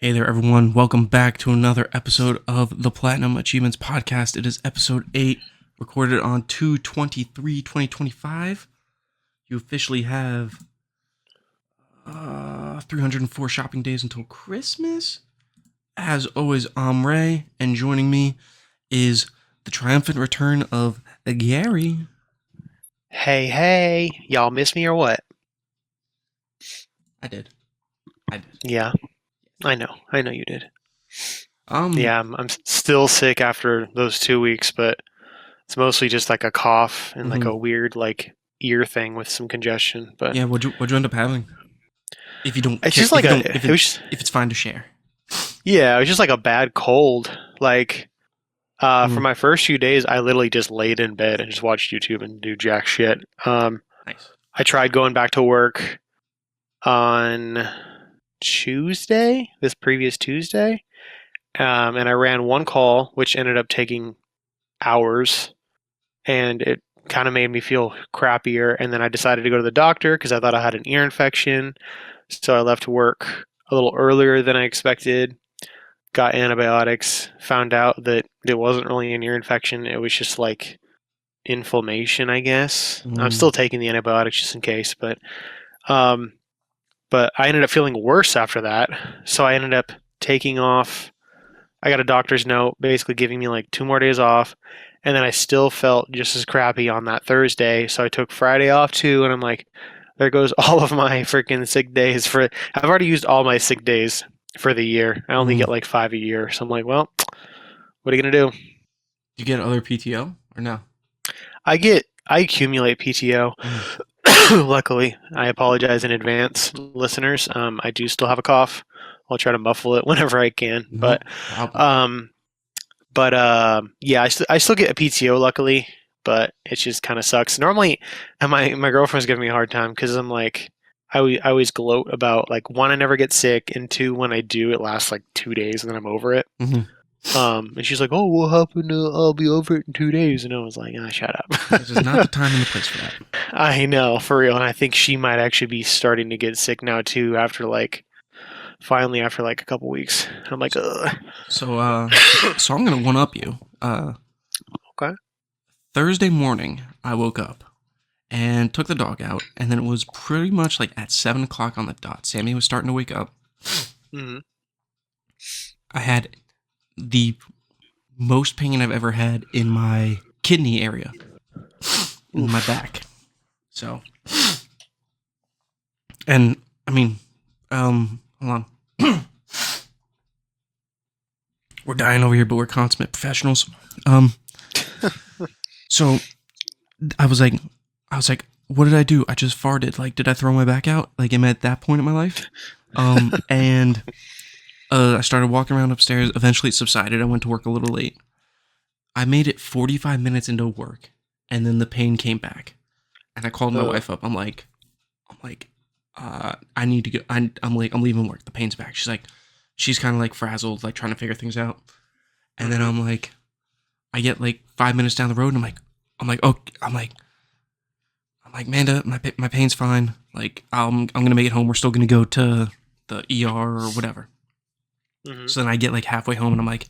Hey there, everyone. Welcome back to another episode of the Platinum Achievements Podcast. It is episode 8, recorded on 2/23/2025. You officially have 304 shopping days until Christmas. As always, I'm Ray, and joining me is the triumphant return of Gary. Hey, y'all miss me or what? I did. Yeah, I know you did. Um, Yeah, I'm still sick after those 2 weeks, but it's mostly just like a cough and like a weird like ear thing with some congestion. But yeah. What'd you end up having? If you don't, it's care, just like if it's fine to share. Yeah, it was just like a bad cold. Like for my first few days, I literally just laid in bed and just watched YouTube and do jack shit. Nice. I tried going back to work on Tuesday, this previous Tuesday. And I ran one call, which ended up taking hours, and it kind of made me feel crappier. And then I decided to go to the doctor because I thought I had an ear infection. So I left work a little earlier than I expected, got antibiotics, found out that it wasn't really an ear infection. It was just like inflammation, I guess. I'm still taking the antibiotics just in case, but I ended up feeling worse after that. So I ended up taking off. I got a doctor's note basically giving me like 2 more days off, and then I still felt just as crappy on that Thursday, so I took Friday off too, and I'm like, there goes all of my freaking sick days I've already used all my sick days for the year. I only get like 5 a year, so I'm like, well, what are you gonna do? Do you get other PTO or no? I accumulate PTO. Luckily, I apologize in advance, listeners. I do still have a cough. I'll try to muffle it whenever I can, but yeah, I still get a PTO luckily, but it just kind of sucks. Normally, and my girlfriend's giving me a hard time because I'm like, I always gloat about like, one, I never get sick, and two, when I do, it lasts like 2 days and then I'm over it. And she's like, "Oh, what happened? I'll be over it in 2 days," and I was like, shut up. This is not the time and the place for that. I know, for real, and I think she might actually be starting to get sick now too after finally after like a couple weeks. I'm like, ugh. So I'm gonna one up you. Okay. Thursday morning, I woke up and took the dog out, and then it was pretty much like at 7 o'clock on the dot. Sammy was starting to wake up. I had the most pain I've ever had in my kidney area, in my back. So, and I mean, hold on. We're dying over here, but we're consummate professionals. So I was like, what did I do? I just farted. Like, did I throw my back out? Like, am I at that point in my life? And I started walking around upstairs. Eventually it subsided. I went to work a little late. I made it 45 minutes into work, and then the pain came back. And I called my wife up. I'm like, I need to go. I'm leaving work. The pain's back. She's kind of like frazzled, like trying to figure things out. And then I'm like, I get like 5 minutes down the road, and I'm like, Amanda, my pain's fine. Like, I'm gonna make it home. We're still gonna go to the ER or whatever. So then I get like halfway home, and I'm like,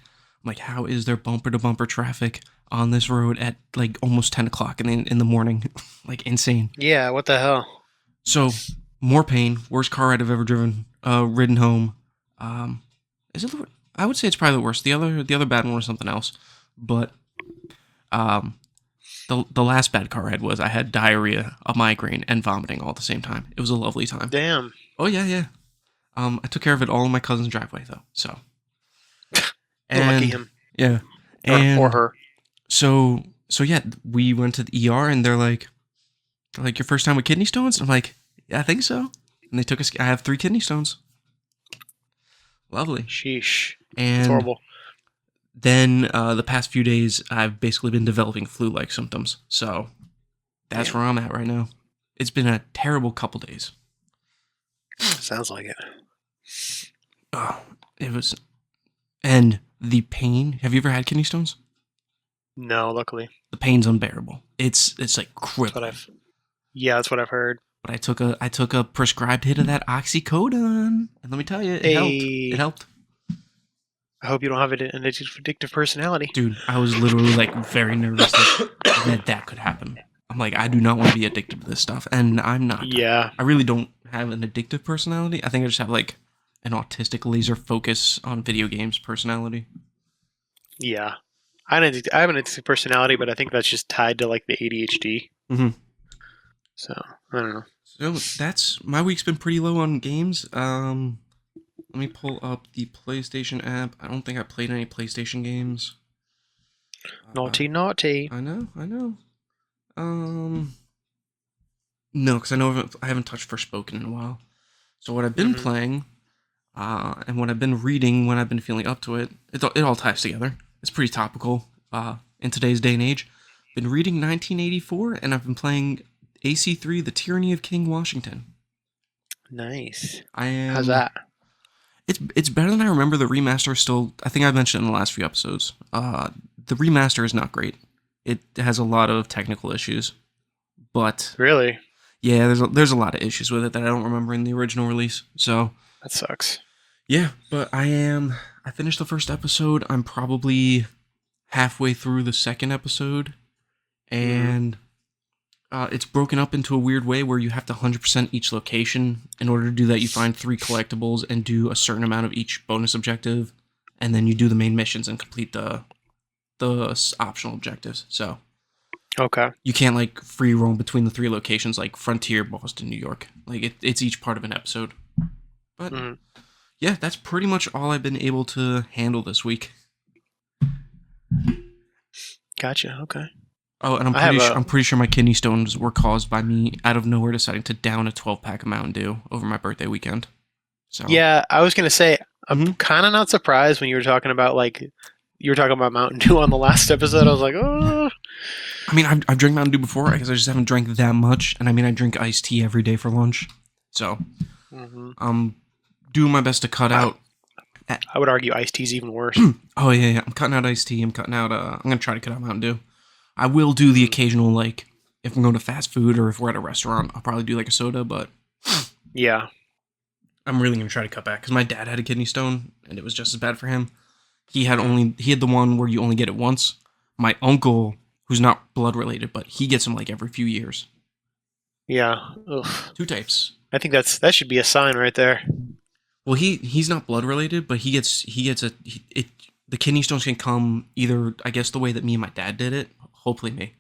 how is there bumper to bumper traffic on this road at like almost 10 o'clock in the morning? Like, insane. Yeah, what the hell? So more pain, worst car ride I've ever ridden home. Is it? I would say it's probably the worst. The other bad one was something else, but the last bad car ride was I had diarrhea, a migraine, and vomiting all at the same time. It was a lovely time. Damn. Oh yeah. I took care of it all in my cousin's driveway though. So, lucky him. Yeah, or her. So yeah, we went to the ER, and they're like your first time with kidney stones? I'm like, yeah, I think so. And they took us. I have 3 kidney stones. Lovely. Sheesh. And that's horrible. Then the past few days, I've basically been developing flu-like symptoms. So that's where I'm at right now. It's been a terrible couple days. Sounds like it. It was, and the pain. Have you ever had kidney stones? No, luckily. The pain's unbearable. It's like crippling. That's what I've heard. But I took a prescribed hit of that oxycodone, and let me tell you, it helped. It helped. I hope you don't have an addictive personality. Dude, I was literally like very nervous that could happen. I'm like, I do not want to be addicted to this stuff, and I'm not. Yeah. I really don't have an addictive personality. I think I just have like an autistic laser focus on video games personality. Yeah. I have an addictive personality, but I think that's just tied to like the ADHD. Mm-hmm. So I don't know. So that's my week's been pretty low on games. Let me pull up the PlayStation app. I don't think I played any PlayStation games. Naughty, naughty. I know. Um, no, because I know I haven't touched Forspoken in a while. So what I've been playing, and what I've been reading when I've been feeling up to it, it all ties together. It's pretty topical in today's day and age. Been reading 1984, and I've been playing AC3: The Tyranny of King Washington. Nice. I am. How's that? It's better than I remember. The remaster is still. I think I mentioned in the last few episodes. The remaster is not great. It has a lot of technical issues, but Really? yeah, there's a lot of issues with it that I don't remember in the original release. So That sucks. yeah, but I finished the first episode. I'm probably halfway through the second episode, and it's broken up into a weird way where you have to 100% each location. In order to do that, you find 3 collectibles and do a certain amount of each bonus objective, and then you do the main missions and complete the optional objectives. So Okay. you can't like free roam between the 3 locations like Frontier, Boston, New York. Like it's each part of an episode. But yeah, that's pretty much all I've been able to handle this week. Gotcha. Okay. Oh, and I'm pretty sure my kidney stones were caused by me out of nowhere deciding to down a 12-pack of Mountain Dew over my birthday weekend. So Yeah, I was gonna say I'm kind of not surprised when you were talking about Mountain Dew on the last episode. I was like, oh. I mean, I've drank Mountain Dew before. I guess I just haven't drank that much. And I mean, I drink iced tea every day for lunch. So I'm doing my best to cut out. I would argue iced tea's even worse. Oh yeah. I'm cutting out iced tea. I'm gonna try to cut out Mountain Dew. I will do the occasional, like, if I'm going to fast food or if we're at a restaurant, I'll probably do like a soda, but Yeah. I'm really going to try to cut back because my dad had a kidney stone and it was just as bad for him. He had the one where you only get it once. My uncle, who's not blood related, but he gets them like every few years. Yeah. Ugh. 2 types. I think that should be a sign right there. Well, he's not blood related, but the kidney stones can come either, I guess, the way that me and my dad did it, hopefully me,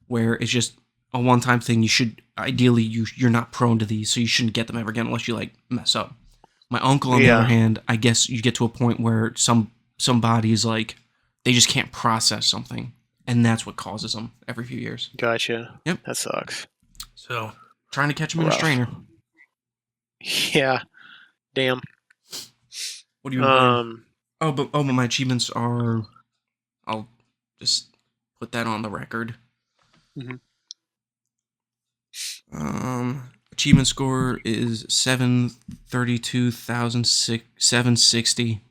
where it's just a one-time thing. You should ideally you're not prone to these, so you shouldn't get them ever again unless you like mess up. My uncle, on the other hand, I guess you get to a point where some bodies like they just can't process something, and that's what causes them every few years. Gotcha. Yep, that sucks. So trying to catch him in a strainer. Yeah. Damn. What do you? But my achievements are. I'll just put that on the record. Achievement score is 732,760.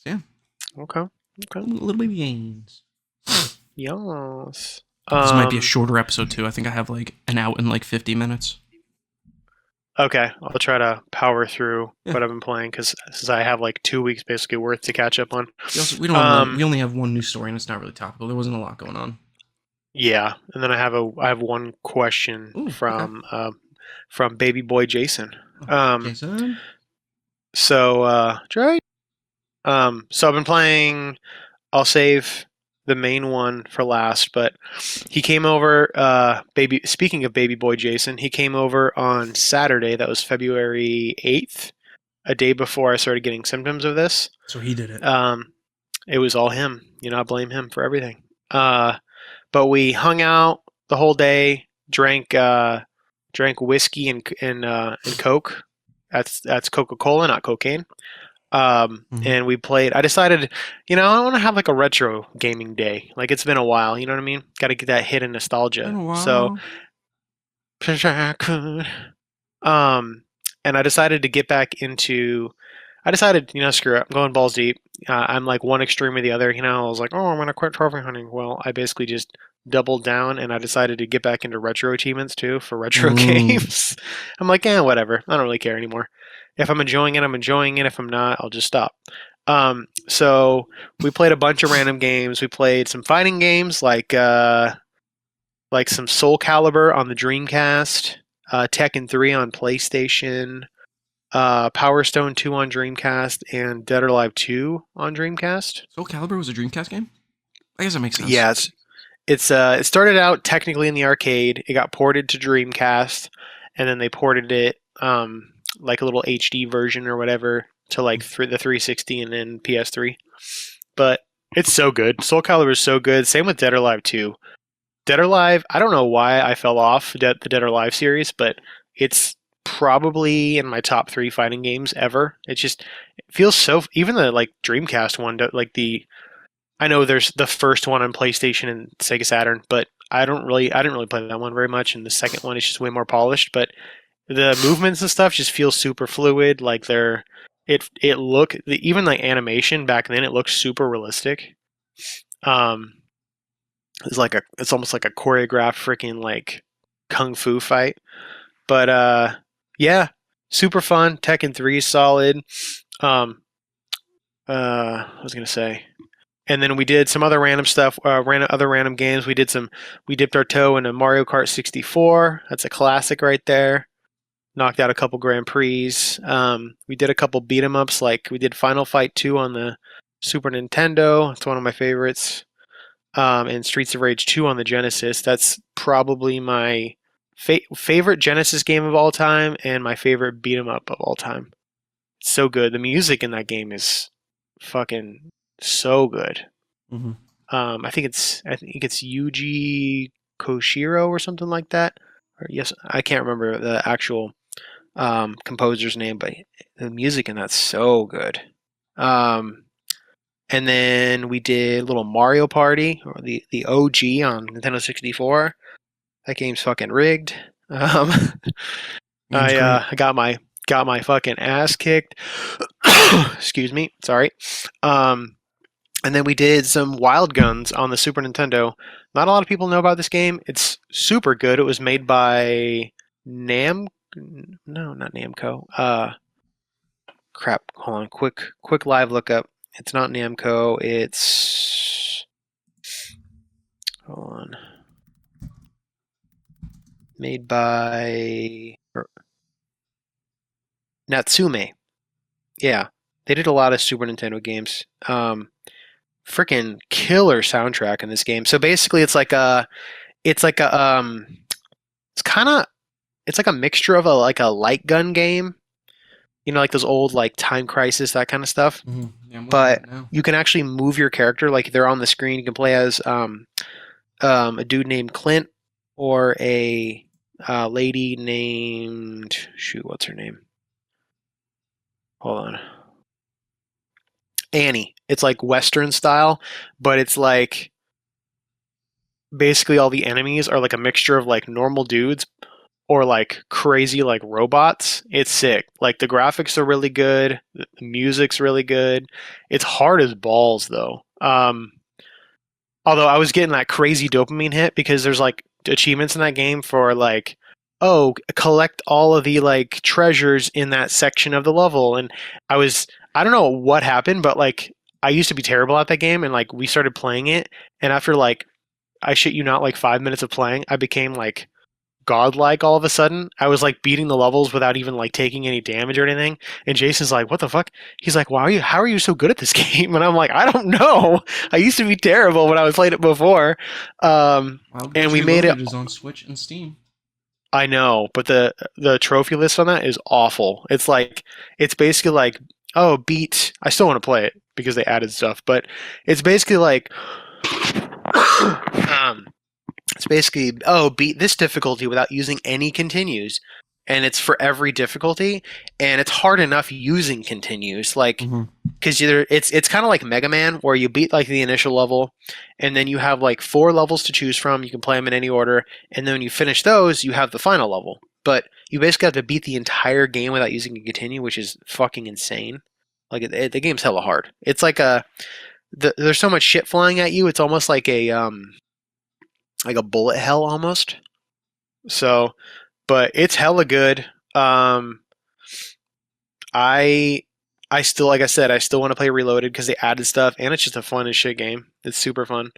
Yeah. Okay. Little baby gains. Yes. This might be a shorter episode too. I think I have like an out in like 50 minutes. Okay, I'll try to power through what I've been playing because since I have like 2 weeks basically worth to catch up on. We only have one new story and it's not really topical. There wasn't a lot going on. Yeah, and then I have one question from Baby Boy Jason. Jason. So Dre. So I've been playing. I'll save the main one for last, but he came over. Speaking of Baby Boy Jason, he came over on Saturday. That was February 8th, a day before I started getting symptoms of this. So he did it. It was all him. I blame him for everything. But we hung out the whole day, drank whiskey and Coke. That's Coca-Cola, not cocaine. And we played. I decided, I want to have like a retro gaming day. Like it's been a while. You know what I mean? Got to get that hit of nostalgia. So, and I decided to get back into. I decided, screw it. I'm going balls deep. I'm like one extreme or the other. I was like, I'm gonna quit trophy hunting. Well, I basically just doubled down, and I decided to get back into retro achievements too for retro games. I'm like, whatever. I don't really care anymore. If I'm enjoying it, I'm enjoying it. If I'm not, I'll just stop. So we played a bunch of random games. We played some fighting games like some Soul Calibur on the Dreamcast, Tekken 3 on PlayStation, Power Stone 2 on Dreamcast, and Dead or Alive 2 on Dreamcast. Soul Calibur was a Dreamcast game. I guess that makes sense. Yeah, it started out technically in the arcade. It got ported to Dreamcast, and then they ported it like a little HD version or whatever to like the 360 and then PS3. But it's so good. Soul Calibur is so good. Same with Dead or Alive 2. Dead or Alive, I don't know why I fell off the Dead or Alive series, but it's probably in my top 3 fighting games ever. It feels so, even the like Dreamcast one, like the I know there's the first one on PlayStation and Sega Saturn, but I didn't really play that one very much, and the second one is just way more polished. But the movements and stuff just feel super fluid. Like even like animation back then, it looked super realistic. Um, it's almost like a choreographed freaking like kung fu fight. But yeah, super fun. Tekken 3 is solid. I was gonna say. And then we did some other random stuff, other random games. We dipped our toe into Mario Kart 64. That's a classic right there. Knocked out a couple Grand Prix. We did a couple beat 'em ups, like we did Final Fight 2 on the Super Nintendo. It's one of my favorites. And Streets of Rage 2 on the Genesis. That's probably my favorite Genesis game of all time and my favorite beat 'em up of all time. It's so good. The music in that game is fucking so good. Mm-hmm. I think it's Yuji Koshiro or something like that. Or yes, I can't remember the actual composer's name, but the music in that's so good. And then we did little Mario Party, or the OG on Nintendo 64. That game's fucking rigged. Um, Game's great. I got my fucking ass kicked. Excuse me, sorry. And then we did some Wild Guns on the Super Nintendo. Not a lot of people know about this game. It's super good. It was made by Nam. No, not Namco. Crap. Hold on. Quick live lookup. It's not Namco. It's. Hold on. Made by Natsume. Yeah, they did a lot of Super Nintendo games. Freaking killer soundtrack in this game. So basically, it's like a, it's kind of, it's like a mixture of a light gun game. You know, like those old like Time Crisis, that kind of stuff. Mm-hmm. Yeah, I'm looking at But it now. you can actually move your character. Like they're on the screen. You can play as a dude named Clint or a lady named shoot, what's her name? Hold on. Annie. It's like Western style, but it's like basically all the enemies are like a mixture of like normal dudes or like crazy like robots. It's sick. Like the graphics are really good, the music's really good. It's hard as balls though. Although I was getting that crazy dopamine hit because there's like achievements in that game for like, oh, collect all of the like treasures in that section of the level. And I don't know what happened, but like I used to be terrible at that game and like we started playing it. And after like, I shit you not, like 5 minutes of playing, I became like godlike all of a sudden. I was like beating the levels without even like taking any damage or anything. And Jason's like, "What the fuck?" He's like, "Why are you? How are you so good at this game?" And I'm like, "I don't know. I used to be terrible when I was playing it before." Wild And Guns we made it. Reloaded is on Switch and Steam. I know, but the trophy list on that is awful. It's basically like, oh, beat. I still want to play it because they added stuff, but it's basically like. um, It's basically, oh, beat this difficulty without using any continues. And it's for every difficulty. And it's hard enough using continues. Like, Mm-hmm. because it's kind of like Mega Man, where you beat like the initial level, and then you have like 4 levels to choose from. You can play them in any order. And then when you finish those, you have the final level. But you basically have to beat the entire game without using a continue, which is fucking insane. Like, the game's hella hard. It's like there's so much shit flying at you. It's almost like a bullet hell almost. So, but it's hella good. I I still, like I said, I still want to play Reloaded because they added stuff and it's just a fun as shit game. It's super fun.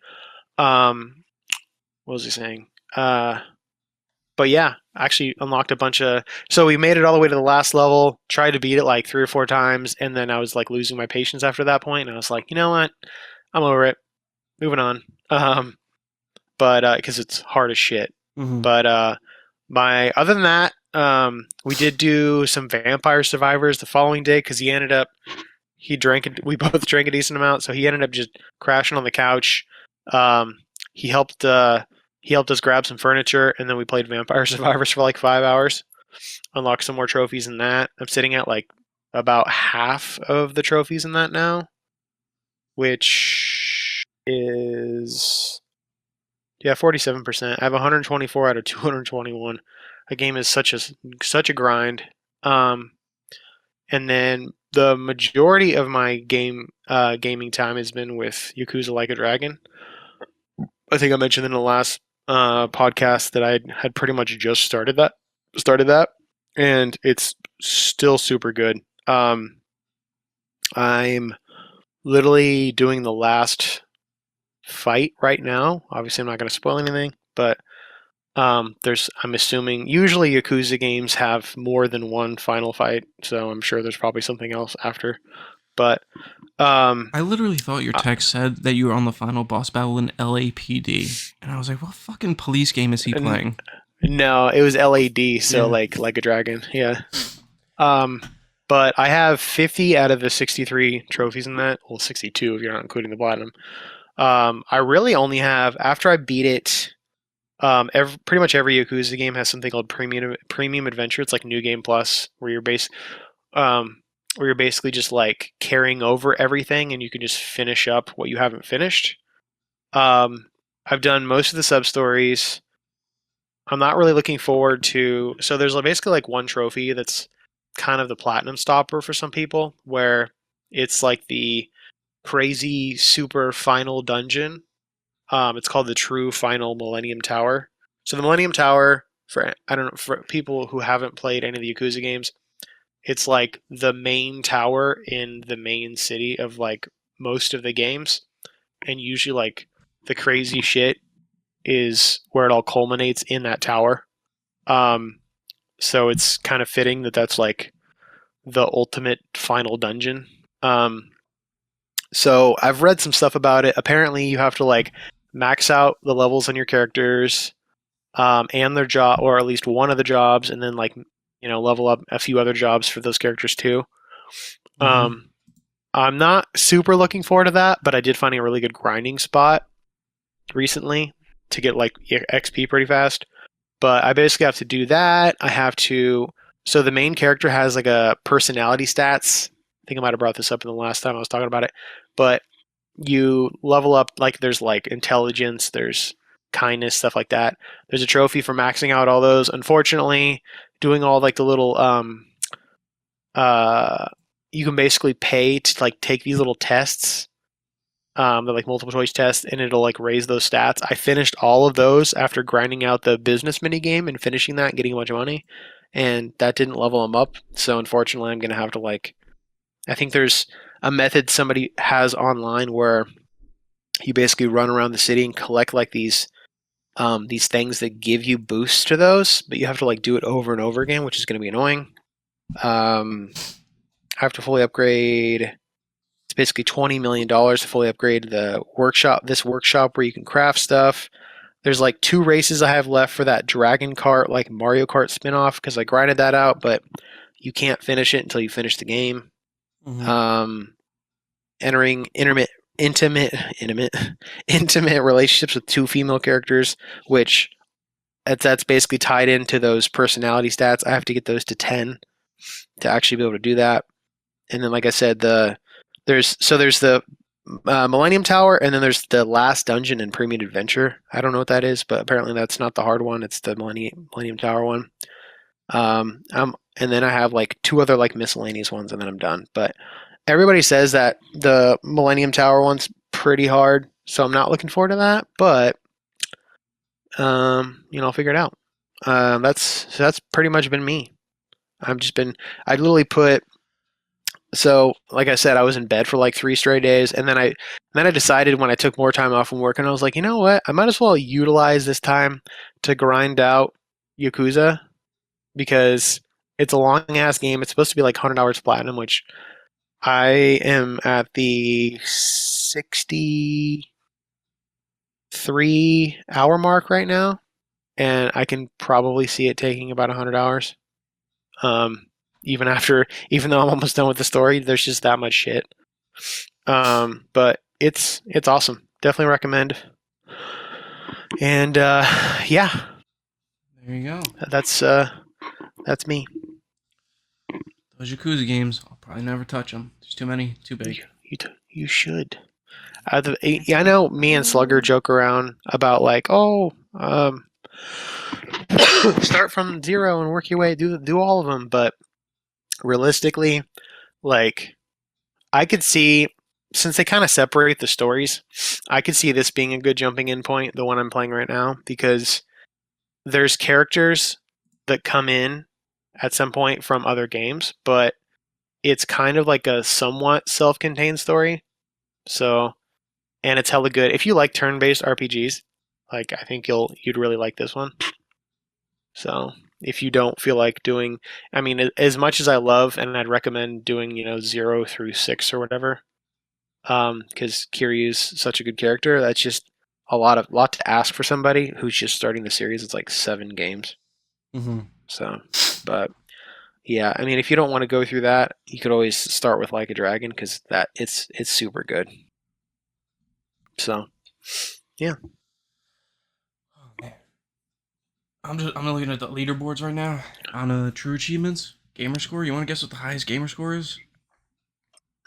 Um, what was he saying? Uh, but yeah, actually unlocked a bunch of. So we made it all the way to the last level. Tried to beat it like 3 or 4 times, and then I was like losing my patience after that point, and I was like, you know what? I'm over it. Moving on. But because it's hard as shit. Mm-hmm. But my other than that, we did do some Vampire Survivors the following day because he drank we both drank a decent amount, so he ended up just crashing on the couch. Um, he helped he helped us grab some furniture, and then we played Vampire Survivors for like 5 hours. Unlocked some more trophies in that. I'm sitting at like about half of the trophies in that now, which is, yeah, 47%. I have 124 out of 221. A game is such a grind. Um, and then the majority of my gaming time has been with Yakuza Like a Dragon. I think I mentioned in the last podcast that I had pretty much just started that, and it's still super good. I'm literally doing the last fight right now. Obviously, I'm not going to spoil anything, but I'm assuming usually Yakuza games have more than one final fight, so I'm sure there's probably something else after. But um, I literally thought your uh, text said that you were on the final boss battle in LAPD, and I was like, "What fucking police game is he playing?" no, it was LAD, so Yeah. like a dragon, yeah. Um, but I have 50 out of the 63 trophies in that. Well, 62 if you're not including the platinum. I really only have after I beat it. Pretty much every Yakuza game has something called premium adventure. It's like New Game Plus, um, where you're basically just like carrying over everything, and you can just finish up what you haven't finished. Um, I've done most of the sub stories. I'm not really looking forward to. So there's basically like one trophy that's kind of the platinum stopper for some people, where it's like the crazy super final dungeon. It's called the True Final Millennium Tower. So the Millennium Tower, for I don't know, for people who haven't played any of the Yakuza games, it's like the main tower in the main city of like most of the games, and usually like the crazy shit is where it all culminates in that tower. Um, so it's kind of fitting that that's like the ultimate final dungeon. Um, so I've read some stuff about it. Apparently, you have to like max out the levels on your characters, and their job, or at least one of the jobs, and then like level up a few other jobs for those characters too. Mm-hmm. Um, I'm not super looking forward to that, but I did find a really good grinding spot recently to get like XP pretty fast. But I basically have to do that. I have to. So the main character has like a personality stats. I think I might have brought this up in the last time I was talking about it. But you level up, like there's like intelligence, there's kindness, stuff like that. There's a trophy for maxing out all those. Unfortunately, doing all like the little uh you can basically pay to like take these little tests. They're like multiple choice tests, and it'll like raise those stats. I finished all of those after grinding out the business mini game and finishing that and getting a bunch of money, and that didn't level them up. So unfortunately, I'm gonna have to like. I think there's a method somebody has online where you basically run around the city and collect like these things that give you boosts to those, but you have to like do it over and over again, which is going to be annoying. I have to fully upgrade. It's basically $20 million to fully upgrade the workshop. This workshop where you can craft stuff. There's like 2 races I have left for that Dragon Kart, like Mario Kart spinoff, because I grinded that out, but you can't finish it until you finish the game. Mm-hmm. Um, entering intimate, intimate, intimate relationships with 2 female characters, which that's basically tied into those personality stats. I have to get those to 10 to actually be able to do that. And then, like I said, there's the Millennium Tower, and then there's the last dungeon in Premium Adventure. I don't know what that is, but apparently that's not the hard one. It's the Millennium Tower one. And then I have like 2 other like miscellaneous ones, and then I'm done. But everybody says that the Millennium Tower one's pretty hard, so I'm not looking forward to that. But I'll figure it out. That's pretty much been me. I've just been. I literally put. So, like I said, I was in bed for like 3 straight days, and then I decided when I took more time off from work, and I was like, you know what? I might as well utilize this time to grind out Yakuza because it's a long ass game. It's supposed to be like 100 hours platinum, which I am at the 63 hour mark right now, and I can probably see it taking about 100 hours. Um, even though I'm almost done with the story, there's just that much shit. But it's awesome. Definitely recommend. And yeah, There you go. that's me. Those Yakuza games, I'll probably never touch them. There's too many, too big. You should. Yeah, I know me and Slugger joke around about like, oh, start from zero and work your way, do all of them. But realistically, like, I could see, since they kind of separate the stories, I could see this being a good jumping in point, the one I'm playing right now, because there's characters that come in at some point from other games, but it's kind of like a somewhat self-contained story. So, and it's hella good. If you like turn-based RPGs, like I think you'd really like this one. So, if you don't feel like doing, I mean, as much as I love and I'd recommend doing, 0 through 6 or whatever, because Kiryu's such a good character, that's just a lot to ask for somebody who's just starting the series. It's like 7 games. Mm-hmm. So, but yeah, I mean, if you don't want to go through that, you could always start with Like a Dragon because it's super good. So, yeah. Oh man, I'm looking at the leaderboards right now on True Achievements gamer score. You want to guess what the highest gamer score is?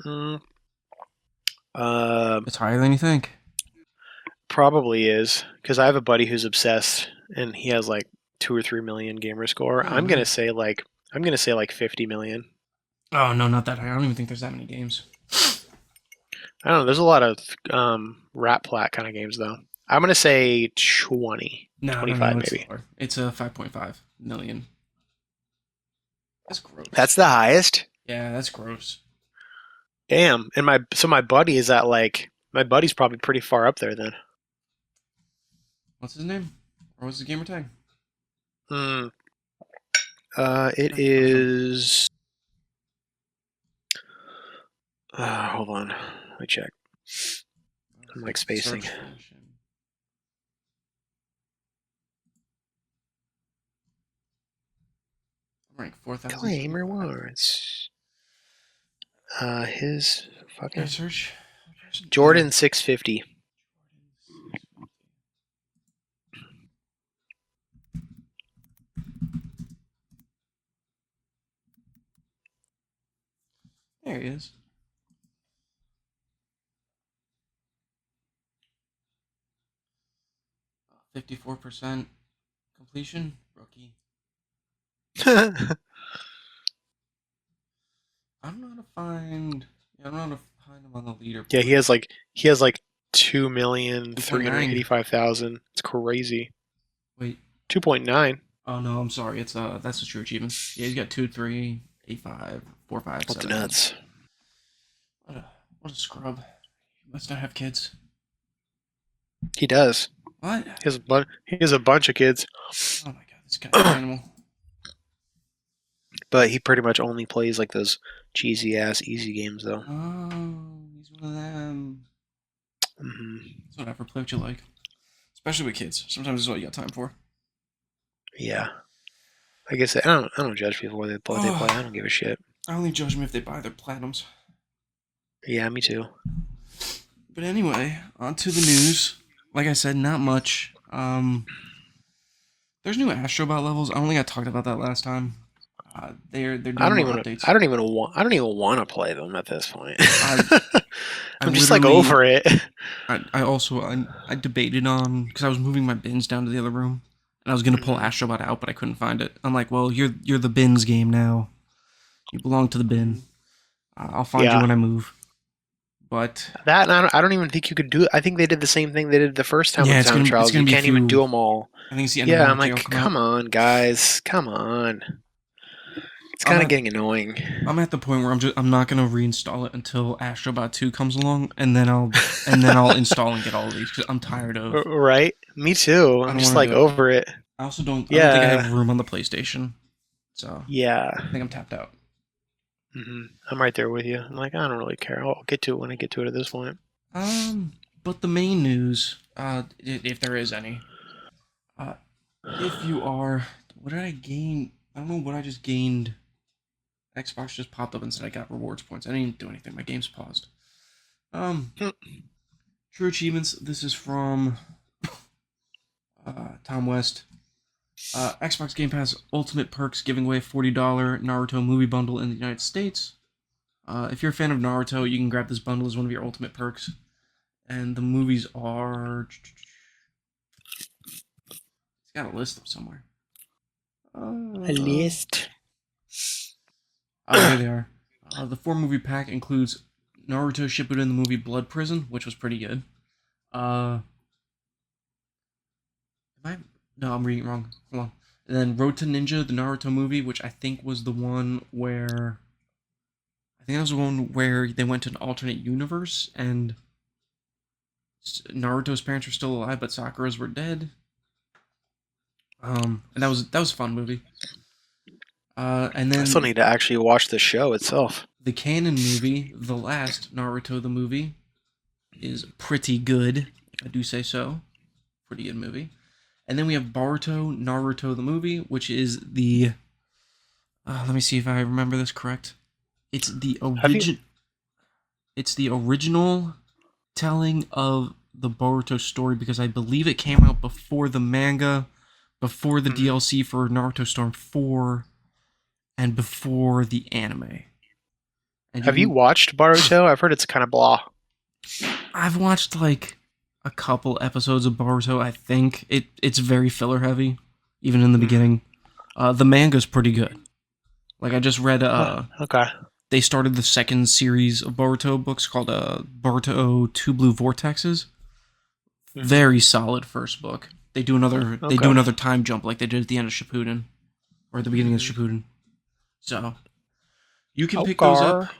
Mm, It's higher than you think. probably is because I have a buddy who's obsessed and he has like 2 or 3 million gamer score. Oh, I'm gonna nice. say like 50 million. Oh no, not that high. I don't even think there's that many games. I don't know. There's a lot of rat plat kind of games though. I'm gonna say 20, No, no, 25 no. It's maybe. lower. It's a 5.5 million. That's gross. That's the highest. Yeah, that's gross. Damn. And my buddy is at like my buddy's probably pretty far up there then. What's his name? Or what's his gamer tag? Hmm. It Yeah, is. Hold on. Let me check. I'm like spacing. Search function. I'm ranked 4,000. Claim rewards. His Yeah, fucking search. Jordan 650. There he is. 54% completion. Rookie. I don't know how to find. Yeah, I don't know how to find him on the leaderboard. Yeah, he has like 2.9. 2,385,000. It's crazy. Wait. 2.9. Oh no, I'm sorry. It's that's the true achievement. Yeah, he's got 2, 3, 8, 5, 4, 5, What's 7. nuts? What a scrub. He must not have kids. He does. What? He has a bunch of kids, Oh my god, this guy's an animal. but he pretty much only plays like those cheesy ass easy games though. Oh, he's one of them. Hmm. It's whatever. Play what you like. Especially with kids. Sometimes it's what you got time for. Yeah. Like I said, I don't judge people what they play. I don't give a shit. I only judge them if they buy their platinums. Yeah, me too. But anyway, on to the news. Like I said, not much. There's new Astrobot levels. I don't think I talked about that last time. They're doing I don't more even. updates. I don't even want to play them at this point. I I'm just like over it. I debated on because I was moving my bins down to the other room and I was gonna pull Mhm. Astrobot out, but I couldn't find it. I'm like, well, you're the bins game now. You belong to the bin. I'll find you Yeah. when I move. But That and I don't even think you could do it. I think they did the same thing they did the first time yeah, with it's time gonna trials. be You a can't even few. do them all. I think it's the end of Yeah, March. I'm like, They'll come out. come on, guys, come on. It's kind of getting annoying. I'm at the point where I'm not gonna reinstall it until Astrobot 2 comes along, and then I'll install and get all of these because I'm tired of. Right? Me too. I I'm don't just want to like do it. over it. I also don't. I don't think I Yeah. have room on the PlayStation, so Yeah. I think I'm tapped out. I'm right there with you. I'm like, I don't really care. I'll get to it when I get to it at this point. But the main news, if there is any, if you are, what did I gain? I don't know what I just gained. Xbox just popped up and said I got rewards points. I didn't do anything. My game's paused. True achievements. This is from Tom West. Xbox Game Pass Ultimate Perks giving away $40 Naruto movie bundle in the United States. If you're a fan of Naruto, you can grab this bundle as one of your ultimate perks. And the movies are... It's got a list of somewhere. A list. Here they are. The 4-movie pack includes Naruto Shippuden, the movie Blood Prison, which was pretty good. No, I'm reading it wrong. Hold on. And then Road to Ninja, the Naruto movie, which I think was the one where... I think that was the one where they went to an alternate universe, and Naruto's parents were still alive, but Sakura's were dead. And that was a fun movie. And then I still need to actually watch the show itself. the canon movie, The Last Naruto the movie, is pretty good. I do say so. Pretty good movie. And then we have Boruto Naruto the movie, which is the... let me see if I remember this correct. It's the original telling of the Boruto story because I believe it came out before the manga, before the DLC for Naruto Storm 4, and before the anime. And Have you watched Boruto? I've heard it's kind of blah. I've watched like a couple episodes of Boruto. I think it's very filler heavy, even in the beginning. The manga's pretty good. Like I just read. Okay. They started the second series of Boruto books called Boruto 2 Blue Vortexes. Very solid first book. They do another time jump like they did at the end of Shippuden or at the beginning of Shippuden. So you can pick those up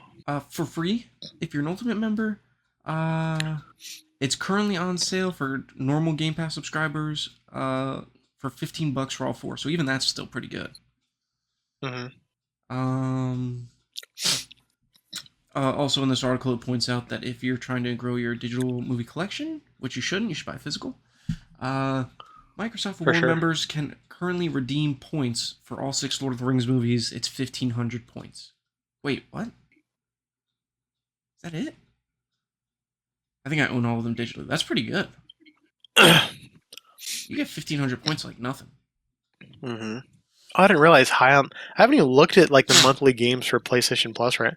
for free if you're an Ultimate member. It's currently on sale for normal Game Pass subscribers for $15 for all 4. So even that's still pretty good. Also in this article, it points out that if you're trying to grow your digital movie collection, which you shouldn't, you should buy physical. Microsoft Reward members can currently redeem points for all 6 Lord of the Rings movies. It's 1,500 points. Wait, what? Is that it? I think I own all of them digitally. That's pretty good. You get 1,500 points like nothing. Oh, I didn't realize I haven't even looked at like the monthly games for PlayStation Plus, right?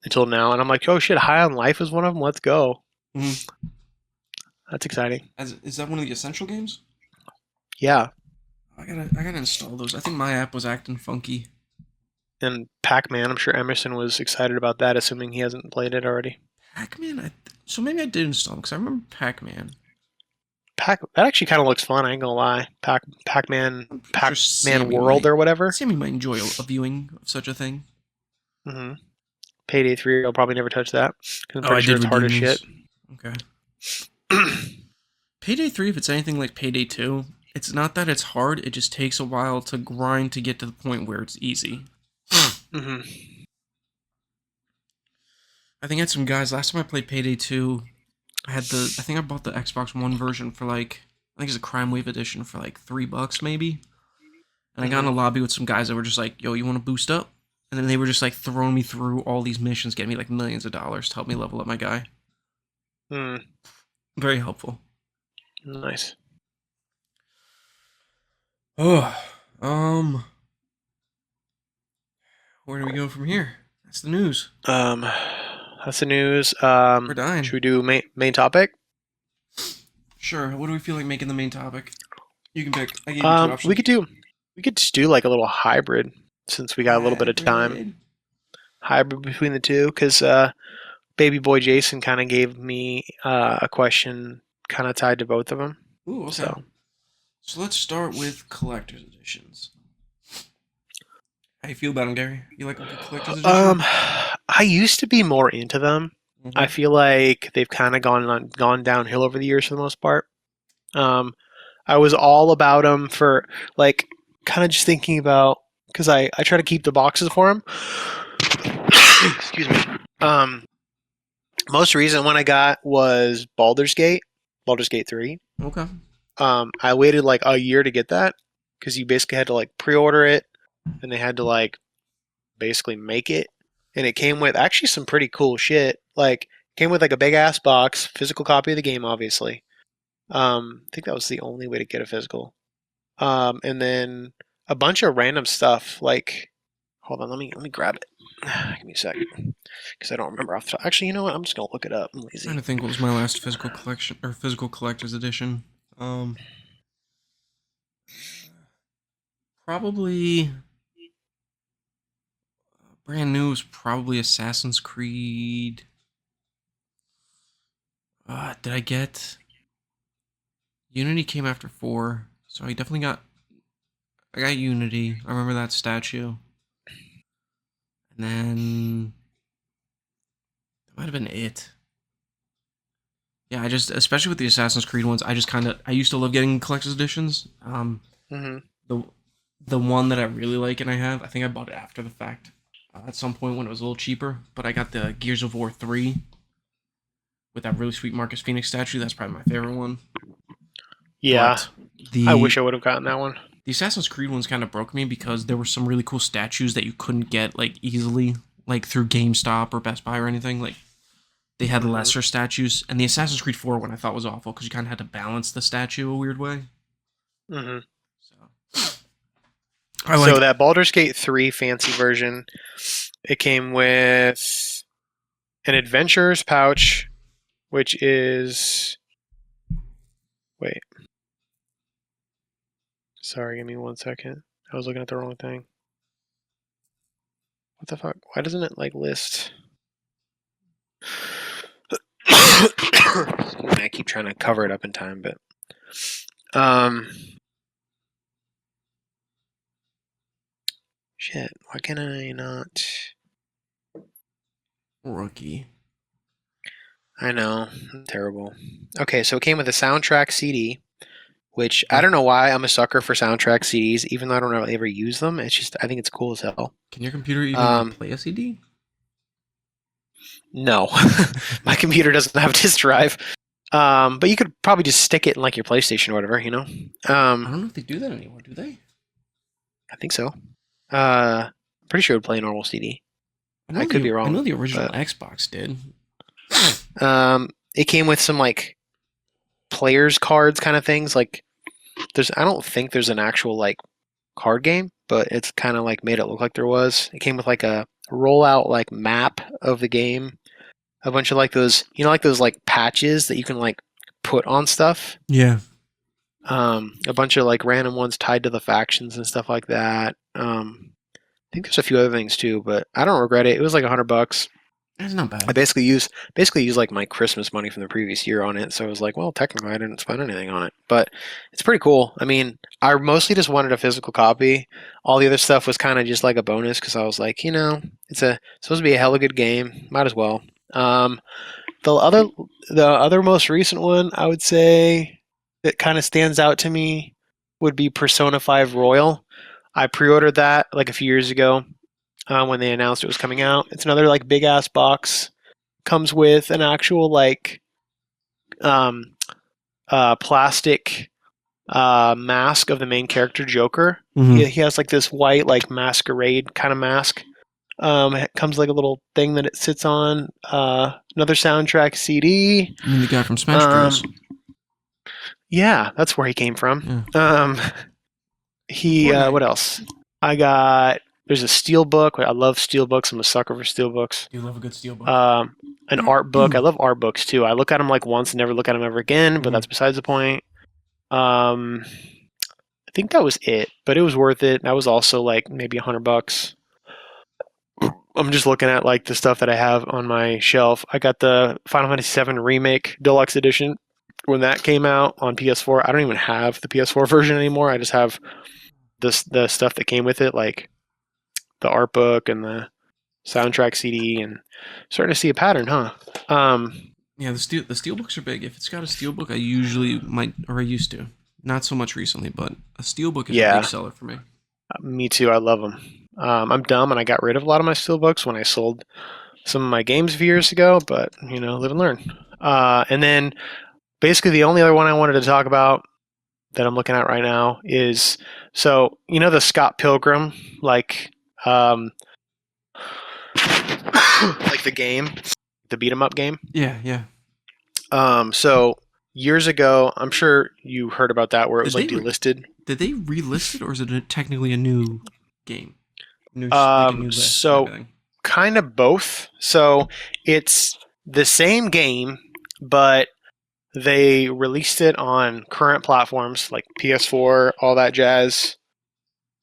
Until now, and I'm like, oh shit, High on Life is one of them. Let's go. That's exciting. Is that one of the essential games? Yeah. I gotta install those. I think my app was acting funky. And Pac-Man, I'm sure Emerson was excited about that, assuming he hasn't played it already. Pac-Man, so maybe I did install because I remember Pac-Man. That actually kind of looks fun. I ain't gonna lie. Pac-Man World or whatever. Sammy might enjoy a viewing of such a thing. Payday 3, I'll probably never touch that. I'm pretty I sure did it's hard as shit. Okay. Payday 3, if it's anything like Payday 2, it's not that it's hard, it just takes a while to grind to get to the point where it's easy. I think I had some guys, last time I played Payday 2, I think I bought the Xbox One version for like, I think it's a Crime Wave edition for like $3 maybe. And I got in a lobby with some guys that were just like, yo, you want to boost up? And then they were just like throwing me through all these missions, getting me like millions of dollars to help me level up my guy. Very helpful. Nice. Where do we go from here? That's the news. That's the news. We're dying. Should we do main topic? Sure. What do we feel like making the main topic? You can pick. I gave you 2 options. We could just do like a little hybrid since we got a little bit of time. Hybrid between the two, because baby boy Jason kind of gave me a question kind of tied to both of them. Ooh, okay. So let's start with collector's editions. How you feel about them, Gary? You like a good collector's edition? Um, I used to be more into them. I Mm-hmm. feel like they've kind of gone downhill over the years for the most part. Um, I was all about them for like kind of just thinking about because I try to keep the boxes for them. Excuse me. Um, Most recent one I got was Baldur's Gate 3. Okay. I waited like a year to get that because you basically had to like pre-order it and they had to like basically make it. And it came with actually some pretty cool shit. Like came with like a big ass box, physical copy of the game, obviously. I think that was the only way to get a physical. And then a bunch of random stuff. Like, hold on, let me grab it. Give me a second, because I don't remember off the top. Actually, you know what? I'm just gonna look it up. I'm Trying lazy. to think what was my last physical collection or physical collector's edition. Um, Probably brand new is probably Assassin's Creed. Did I get Unity came after 4, so I got Unity. I remember that statue. And then that might have been it. Yeah, I just especially with the Assassin's Creed ones, I used to love getting collector's editions. Hmm. The the one that I really like and I think I bought it after the fact. At some point when it was a little cheaper, but I got the Gears of War 3 with that really sweet Marcus Phoenix statue. That's probably my favorite one. Yeah, But I wish the I would have gotten that one. the Assassin's Creed ones kind of broke me because there were some really cool statues that you couldn't get like easily, like through GameStop or Best Buy or anything. Like they had Hmm. lesser statues, and the Assassin's Creed 4 one I thought was awful because you kind of had to balance the statue a weird way. Hmm. So I So like. that Baldur's Gate 3 fancy version, it came with an adventurer's pouch, which is wait, sorry, give me 1 second. I was looking at the wrong thing. What the fuck? Why doesn't it like list? Excuse me, I keep trying to cover it up in time, but um, shit. Why can I not? Rookie. I know, I'm terrible. Okay, so it came with a soundtrack CD, which I Okay. don't know why I'm a sucker for soundtrack CDs, even though I don't really ever use them. It's just I think it's cool as hell. Can your computer even Um, play a CD? no, my computer doesn't have a disk drive. But you could probably just stick it in like your PlayStation or whatever, you know. I don't know if they do that anymore. Do they? I think so. Pretty sure it would play a normal CD. I could be I know wrong, the original but Xbox did. it came with some like players cards kind of things. Like there's, I don't think there's an actual like card game, but it's kind of like made it look like there was. It came with like a rollout like map of the game, a bunch of like those, you know, like those like patches that you can like put on stuff. Yeah. A bunch of like random ones tied to the factions and stuff like that. I think there's a few other things too, but I don't regret it. It was like $100. That's not I bad. basically use like my Christmas money from the previous year on it, so I was like, well, technically I didn't spend anything on it, but it's pretty cool. I mean, I mostly just wanted a physical copy. All the other stuff was kind of just like a bonus because I was like, it's supposed to be a hella good game, might as well. Um, the other the other most recent one I would say that kind of stands out to me would be Persona 5 Royal. I pre-ordered that like a few years ago when they announced it was coming out. It's another like big ass box. Comes with an actual like um, plastic mask of the main character Joker. Mm-hmm. He has like this white like masquerade kind of mask. It comes like a little thing that it sits on. Another soundtrack CD. You mean the guy from Smash Um, Bros? yeah, that's where he came from. Yeah. He what Fortnite. else? I got there's a steel book. I love steel books. I'm a sucker for steel books. Do you love a good steelbook? Um, an art book. I love art books too. I look at them like once and never look at them ever again, but Mm-hmm. that's besides the point. Um, I think that was it, but it was worth it. That was also like maybe $100. I'm just looking at like the stuff that I have on my shelf. I got the Final Fantasy VII Remake Deluxe Edition when that came out on PS4. I don't even have the PS4 version anymore. I just have the stuff that came with it, like the art book and the soundtrack CD, and starting to see a pattern, huh? Yeah, the steel books are big. If it's got a steel book, I usually might, or I used to. Not so much recently, but a steel book is a big Yeah, seller for me. me too. I love them. I'm dumb, and I got rid of a lot of my steelbooks when I sold some of my games a few years ago. But live and learn. And then basically the only other one I wanted to talk about that I'm looking at right now is the Scott Pilgrim um, like the game, the beat 'em up game. Yeah, yeah. So years ago, I'm sure you heard about that where it Did was like they delisted. did they relist it, or is it technically a new game? Like a new list and So everything. kind of both. So it's the same game, but they released it on current platforms like PS4, all that jazz.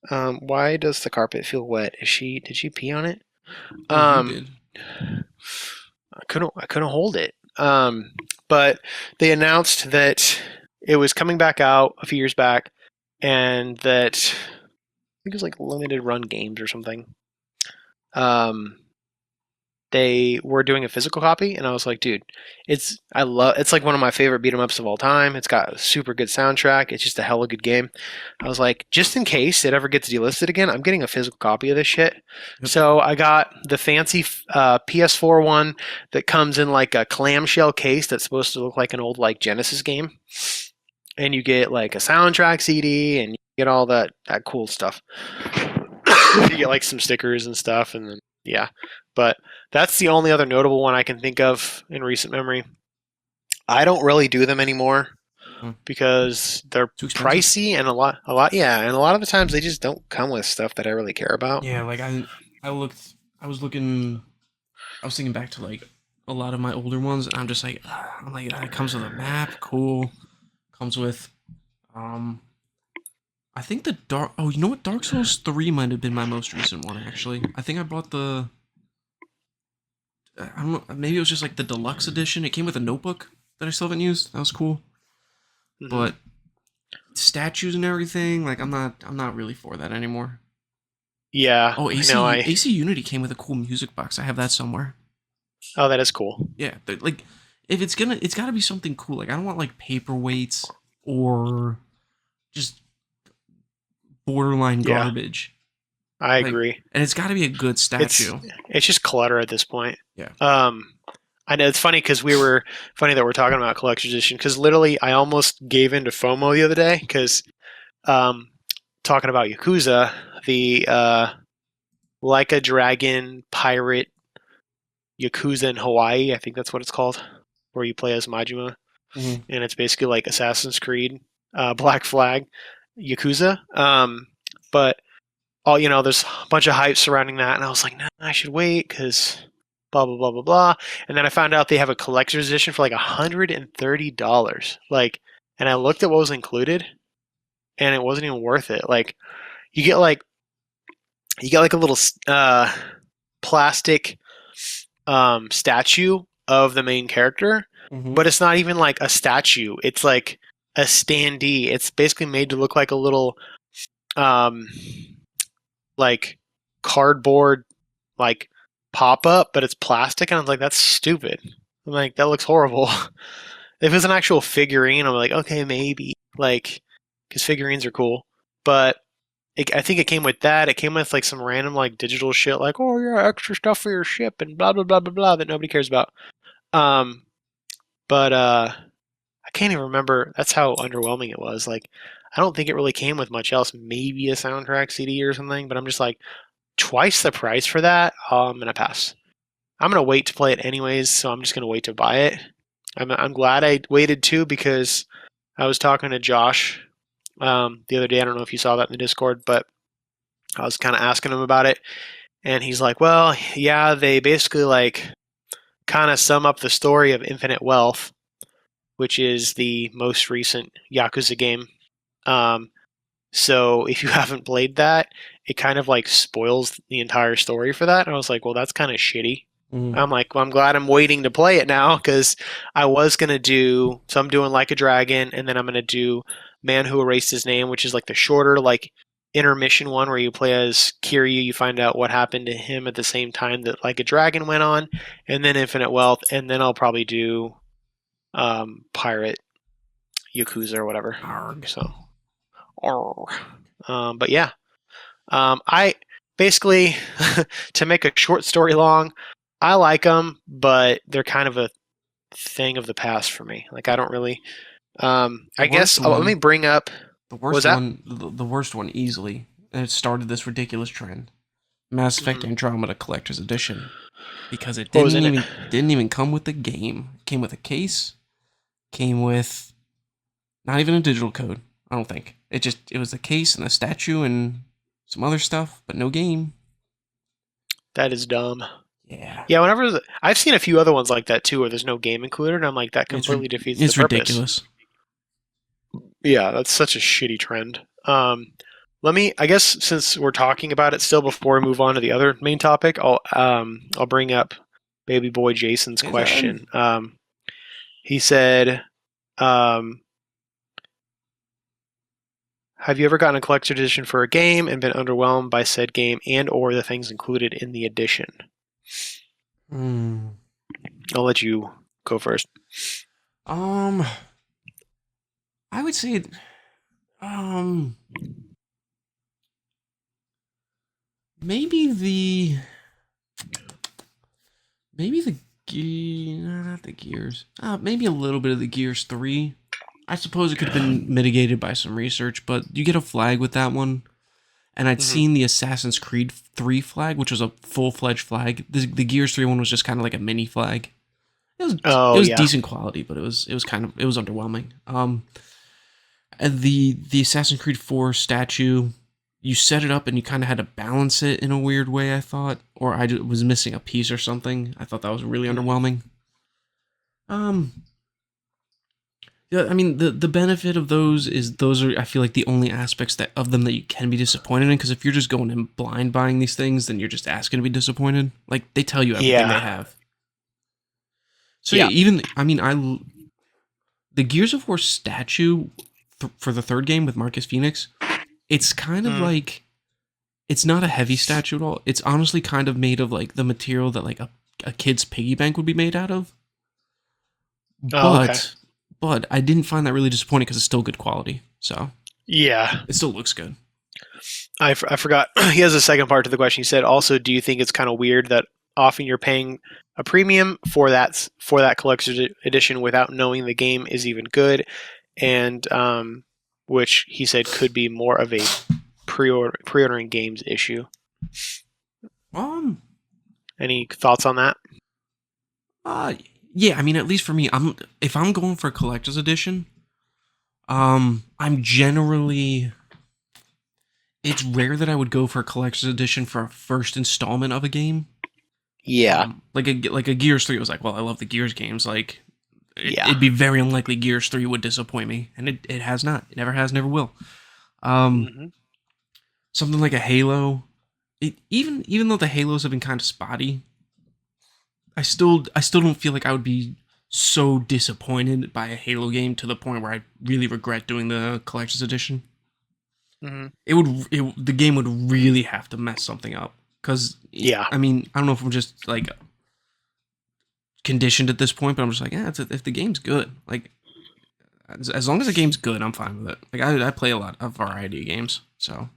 Why does the carpet feel wet? Did she pee on it? Oh, you Um, did. I couldn't hold it. But they announced that it was coming back out a few years back, and that I think it was like limited run games or something. Um, they were doing a physical copy, and I was like, dude, it's like one of my favorite beat 'em ups of all time. It's got a super good soundtrack. It's just a hella good game. I was like, just in case it ever gets delisted again, I'm getting a physical copy of this shit. Yep. So I got the fancy PS4 one that comes in like a clamshell case that's supposed to look like an old like Genesis game, and you get like a soundtrack CD, and you get all that cool stuff. You get like some stickers and stuff, and then yeah. But that's the only other notable one I can think of in recent memory. I don't really do them anymore Hmm. because they're Too expensive. pricey and yeah, and a lot of the times they just don't come with stuff that I really care about. Yeah, like I looked. I was looking. I was thinking back to like a lot of my older ones, and I'm like, it comes with a map, cool. Comes with, um, I think the dark. Oh, you know what? Dark Souls 3 might have been my most recent one actually. I think I bought the. I don't know. Maybe it was just like the deluxe edition. It came with a notebook that I still haven't used. That was cool. Hmm. But statues and everything, like I'm not really for that anymore. Yeah, Oh, I know. AC Unity came with a cool music box. I have that somewhere. Oh, that is cool. Yeah, but like if it's got to be something cool. Like I don't want like paperweights or just borderline Yeah, garbage. I Like, agree. and it's got to be a good It's statue. it's just clutter at this point. Yeah. I know it's funny that we're talking about collector's edition because literally I almost gave in to FOMO the other day because um, talking about Yakuza, the like a dragon pirate Yakuza in Hawaii, I think that's what it's called, where you play as Majima, Mhm. and it's basically like Assassin's Creed, Black Flag, Yakuza. But there's a bunch of hype surrounding that, and I was like, nah, I should wait because blah blah blah blah blah. And then I found out they have a collector's edition for like $130. Like, and I looked at what was included, and it wasn't even worth it. Like, you get like a little plastic statue of the main character, Mhm. but it's not even like a statue. It's like a standee. It's basically made to look like a little um, like cardboard like pop up, but it's plastic, and I was like, that's stupid. I'm like, that looks horrible. If it's an actual figurine, I'm like, okay, maybe like because figurines are cool, but I think it came with that. It came with like some random like digital shit, like oh yeah, extra stuff for your ship and blah blah blah blah blah that nobody cares about. Um, but I can't even remember. That's how underwhelming it was. Like, I don't think it really came with much else. Maybe a soundtrack CD or something. But I'm just like twice the price for that. I'm gonna pass. I'm gonna wait to play it anyways. So I'm just gonna wait to buy it. I'm glad I waited too because I was talking to Josh the other day. I don't know if you saw that in the Discord, but I was kind of asking him about it, and he's like, "Well, yeah, they basically like kind of sum up the story of Infinite Wealth, which is the most recent Yakuza game. Um, so if you haven't played that, it kind of like spoils the entire story for that." And I was like, "Well, that's kind of shitty." Mhm. I'm like, "Well, I'm glad I'm waiting to play it now because I was gonna do so. I'm doing Like a Dragon, and then I'm gonna do Man Who Erased His Name, which is like the shorter like." intermission one where you play as Kiryu. You find out what happened to him at the same time that Like a Dragon went on, and then Infinite Wealth, and then I'll probably do Pirate Yakuza or whatever. Arg. So, but yeah, I basically to make a short story long, I like them, but they're kind of a thing of the past for me. Like I don't really. I guess let me bring up. The What was worst that? one, the worst one easily, and it started this ridiculous trend. Mass Effect Andromeda Collector's Edition, because it What was didn't in even it? didn't even come with the game. It came with a case, came with not even a digital code. I don't think it was the case and a statue and some other stuff, but no game. That is dumb. Yeah, Yeah, I've seen a few other ones like that too, where there's no game included, and I'm like, that completely defeats the it's purpose. ridiculous. Yeah, that's such a shitty trend. I guess since we're talking about it still, before we move on to the other main topic, I'll bring up baby boy Jason's Is that question. He said, um, "Have you ever gotten a collector's edition for a game and been underwhelmed by said game and/or the things included in the edition?" Hmm. I'll let you go first. I would say, um, maybe the not the Gears. Maybe a little bit of the Gears 3. I suppose it could have been mitigated by some research, but you get a flag with that one. And I'd seen the Assassin's Creed 3 flag, which was a full-fledged flag. The Gears 3 one was just kind of like a mini flag. It was Yeah. decent quality, but it was underwhelming. And the Assassin's Creed 4 statue, you set it up and you kind of had to balance it in a weird way, I thought, or was missing a piece or something. I thought that was really underwhelming. Yeah, I mean the benefit of those are, I feel like, the only aspects of them that you can be disappointed in, because if you're just going in blind buying these things, then you're just asking to be disappointed. Like, they tell you everything they have. So yeah, even the Gears of War statue for the third game with Marcus Phoenix, it's kind of like, it's not a heavy statue at all. It's honestly kind of made of like the material that like a kid's piggy bank would be made out of. But I didn't find that really disappointing because it's still good quality. So yeah, it still looks good. I forgot. He has a second part to the question. He said, also, do you think it's kind of weird that often you're paying a premium for that collector's edition without knowing the game is even good, and which he said could be more of a pre-ordering games issue. Any thoughts on that? Yeah, I mean, at least for me, if I'm going for a collector's edition, I'm generally, it's rare that I would go for a collector's edition for a first installment of a game. Yeah. Like a Gears 3 was like, well, I love the Gears games. Like, Yeah. it'd be very unlikely Gears 3 would disappoint me, and it has not. It never has, never will. Something like a Halo, even though the Halos have been kind of spotty, I still don't feel like I would be so disappointed by a Halo game to the point where I really regret doing the collector's edition. The game would really have to mess something up, because I mean, I don't know if I'm just like conditioned at this point, but I'm just like, yeah, if the game's good, like, as long as the game's good, I'm fine with it. Like, I play a variety of games, so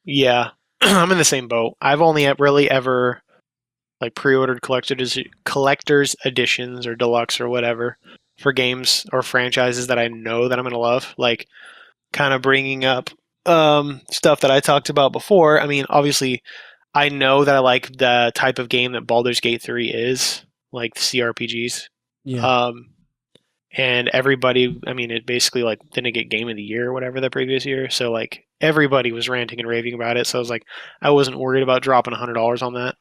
yeah. I'm in the same boat. I've only really ever like pre-ordered collector's editions or deluxe or whatever for games or franchises that I know that I'm gonna love. Like, kind of bringing up stuff that I talked about before. I mean, obviously, I know that I like the type of game that Baldur's Gate 3 is, like the CRPGs. yeah. And everybody, I mean, it basically like didn't get Game of the Year or whatever the previous year. So like everybody was ranting and raving about it. So I was like, I wasn't worried about dropping $100 on that.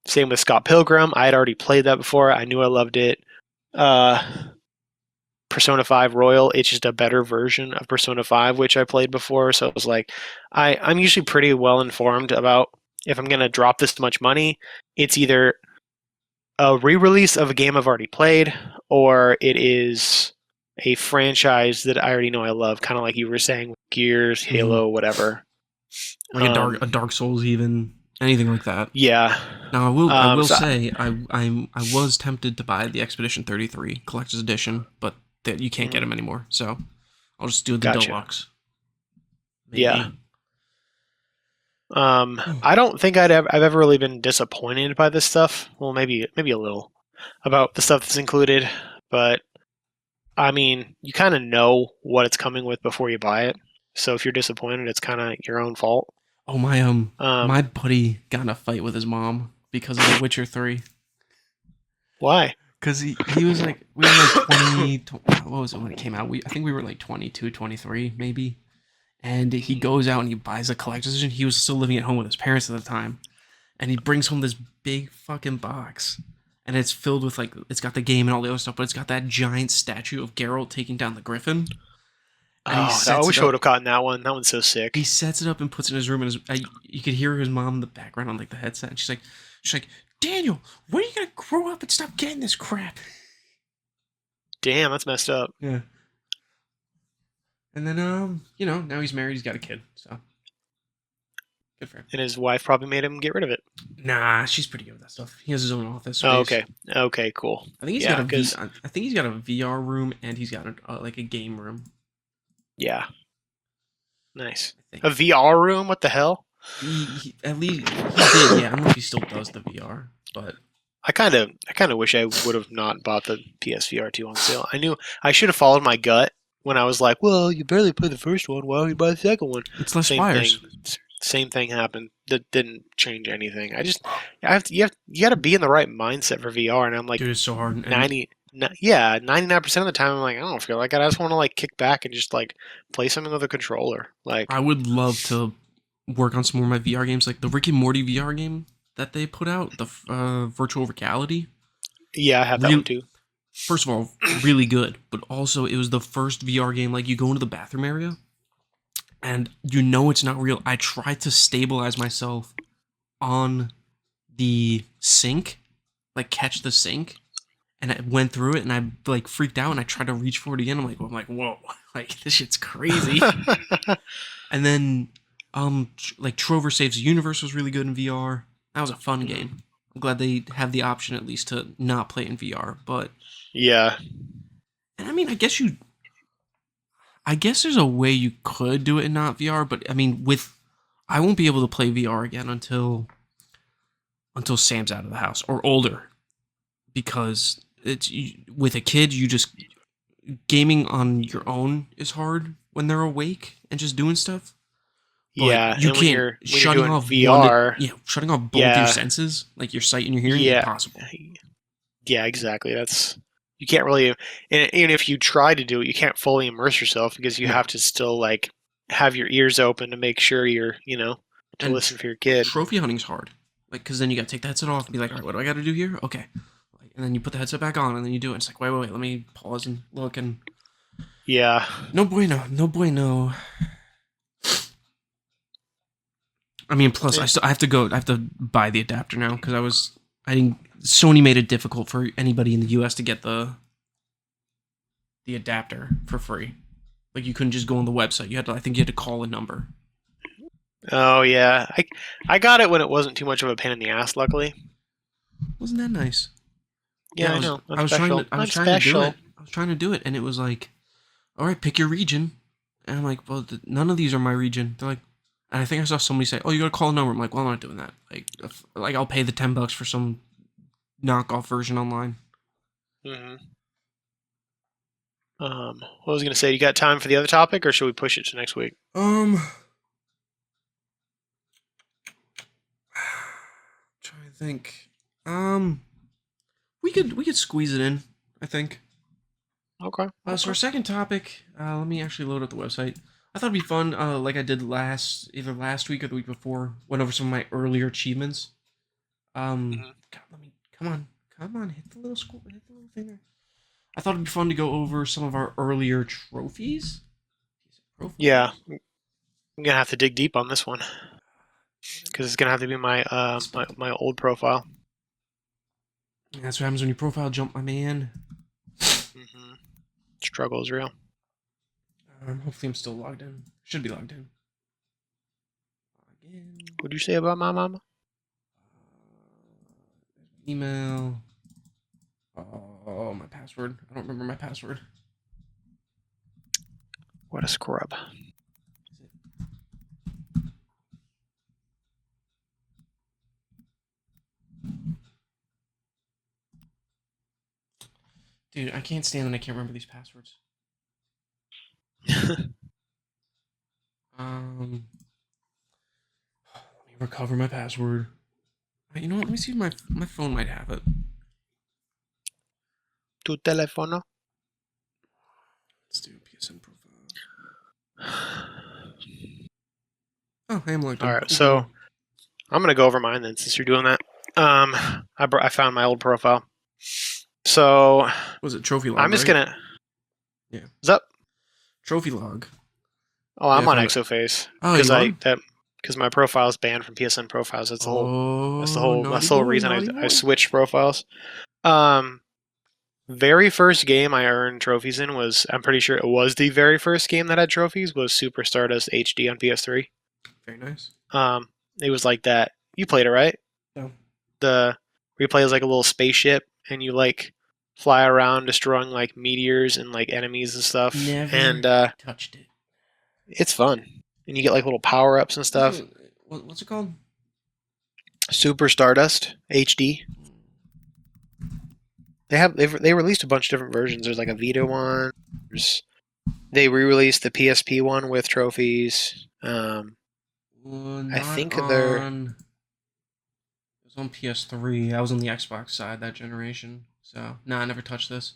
Same with Scott Pilgrim. I had already played that before. I knew I loved it. Persona 5 Royal, it's just a better version of Persona 5, which I played before. So it was like, I'm usually pretty well informed about if I'm going to drop this much money, it's either a re-release of a game I've already played, or it is a franchise that I already know I love, kind of like you were saying with Gears, Halo, whatever. Like a Dark Souls, even anything like that. Yeah. Now I will So say I was tempted to buy the Expedition 33 Collector's Edition, but that you can't get them anymore. So I'll just do the gotcha. deluxe. Yeah. Maybe. I don't think I've ever really been disappointed by this stuff. Well, maybe a little about the stuff that's included, but I mean, you kind of know what it's coming with before you buy it. So if you're disappointed, it's kind of your own fault. Oh my buddy got in a fight with his mom because of The Witcher 3. Why? Because he was like, we were like 20, what was it when it came out? I think we were like 22, 23 maybe. And he goes out and he buys a collector's edition. He was still living at home with his parents at the time. And he brings home this big fucking box. And it's filled with like, it's got the game and all the other stuff, but it's got that giant statue of Geralt taking down the Griffin. And I wish I would have gotten that one. That one's so sick. He sets it up and puts it in his room, and you could hear his mom in the background on like the headset, and she's like, Daniel, when are you gonna grow up and stop getting this crap? Damn, that's messed up. Yeah. And then now he's married, he's got a kid, so good for him. And his wife probably made him get rid of it. Nah, she's pretty good with that stuff. He has his own office space. Oh, okay, cool. I think he's got a VR room and he's got like a game room. Yeah. Nice. A VR room? What the hell? At least he did. Yeah, I don't know if he still does the VR, but I kind of wish I would have not bought the PSVR 2 on sale. I knew I should have followed my gut when I was like, "Well, you barely played the first one. Why don't you buy the second one?" It's less fires. Same thing happened. That didn't change anything. You got to be in the right mindset for VR, and I'm like, dude, it's so hard. 99% of the time, I'm like, I don't feel like it. I just want to like kick back and just like play something with a controller. Like, I would love to work on some more of my VR games, like the Rick and Morty VR game that they put out, the virtual reality. Yeah, I have that one too. First of all, really good, but also it was the first VR game. Like you go into the bathroom area, and you know it's not real. I tried to stabilize myself on the sink, like catch the sink. And I went through it, and I like freaked out, and I tried to reach for it again. I'm like, whoa, like this shit's crazy. And then, like Trover Saves the Universe was really good in VR. That was a fun game. I'm glad they have the option at least to not play in VR. But yeah, and I mean, I guess there's a way you could do it in not VR. But I mean, I won't be able to play VR again until Sam's out of the house or older, because with a kid, gaming on your own is hard when they're awake and just doing stuff. But yeah, you and can't shutting off VR. Shutting off both your senses, like your sight and your hearing, impossible. Yeah, exactly. You can't really, and even if you try to do it, you can't fully immerse yourself because you have to still like have your ears open to make sure you're, to listen for your kid. Trophy hunting's hard, like because then you got to take the headset off and be like, all right, what do I got to do here? Okay. And then you put the headset back on, and then you do it. It's like, wait, let me pause and look. And yeah, no bueno. I mean, plus I have to buy the adapter now because Sony made it difficult for anybody in the US to get the adapter for free. Like you couldn't just go on the website. I think you had to call a number. Oh yeah, I got it when it wasn't too much of a pain in the ass. Luckily, wasn't that nice? Yeah, I know. I was trying to do it, and it was like, all right, pick your region. And I'm like, well, none of these are my region. They're like, and I think I saw somebody say, oh, you gotta call a number. I'm like, well, I'm not doing that. Like I'll pay the $10 for some knockoff version online. Mm-hmm. What was I gonna say? You got time for the other topic, or should we push it to next week? Trying to think. We could squeeze it in, I think. Okay. So our second topic, let me actually load up the website. I thought it'd be fun, like I did either last week or the week before, went over some of my earlier achievements. God, come on, hit the little thing there. I thought it'd be fun to go over some of our earlier trophies. Yeah, I'm gonna have to dig deep on this one because it's gonna have to be my my old profile. That's what happens when you profile jump, my man. Mm-hmm. Struggle is real. Hopefully I'm still logged in. Should be logged in. Log in. What'd you say about my mama? Email. Oh, my password. I don't remember my password. What a scrub. Dude, I can't stand that I can't remember these passwords. Let me recover my password. You know what? Let me see if my phone might have it. Tu teléfono? Let's do PSN profile. Oh, I am logged in. All right, Cool, so cool. I'm gonna go over mine then, since you're doing that. I found my old profile. So Was it trophy log? I'm just right? gonna. Yeah. What's up? Trophy log. Oh, Yeah, I'm I on found it. Exoface Oh, you are? because my profile is banned from PSN profiles. That's Oh, naughty the whole boy, reason naughty I boy. switched profiles. Very first game I earned trophies in was, I'm pretty sure it was the very first game that had trophies, was Super Stardust HD on PS3. Very nice. It was like that. You played it, right? No. Where you play as like a little spaceship and you like fly around destroying like meteors and like enemies and stuff. Never And touched it. it's fun. And you get like little power ups and stuff. What's it called? Super Stardust HD. They released a bunch of different versions. There's like a Vita one. They re-released the PSP one with trophies. I think they're. It was on PS3. I was on the Xbox side that generation. So, I never touched this.